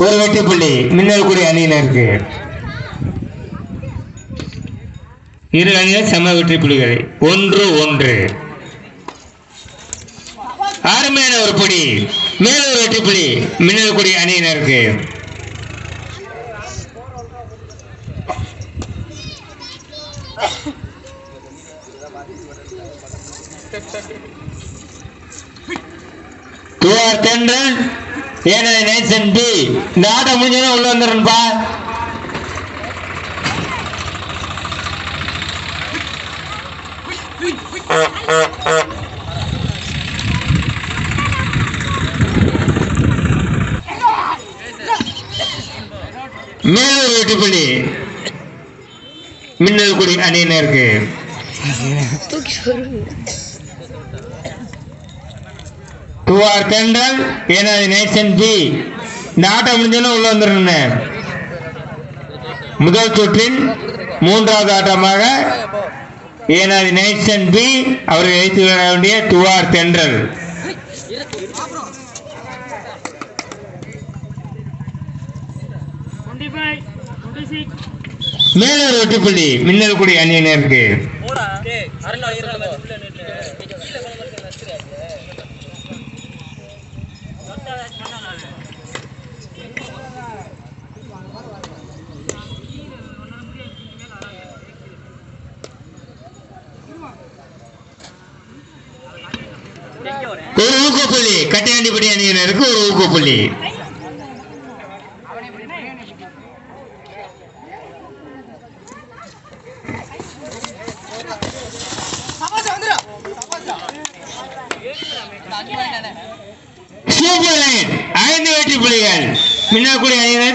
ஒரு வெற்றி புள்ளி மின்னல்குடி அணியினருக்கு. இரு அணிகள் சம வெற்றி புள்ளிகள் 1-1. அருமையான ஒரு புள்ளி மேலூர் வெற்றி புள்ளி மின்னல்குடி அணியினருக்கு. தென்றல் ஏனது நேசன் பி. இந்த ஆட்டம் முடிஞ்சதும் உள்ள வந்துடும்பா. மேலூர் வெற்றி புள்ளி மின்னல்குடி அணியினருக்கு. தென்றல் ஏனது நேசன் பி. இந்த ஆட்டம் முடிஞ்சதும் உள்ள வந்துடுறேன். முதல் சுற்றின் மூன்றாவது ஆட்டமாக ஏனது நேசன் பி அவர்கள் வைத்து விட வேண்டிய துவார் தென்றல். மேலூர் வெற்றி புள்ளி மின்னல்குடி அணியினருக்கு. ஒரு ஊக்கப்புள்ளி கட்டையாண்டிப்படி அணியினருக்கு ஒரு ஊக்கப்புள்ளி. சூப்பர் லைன் 5 வெற்றி புள்ளிகள் மின்னல்குடி அணியினர்.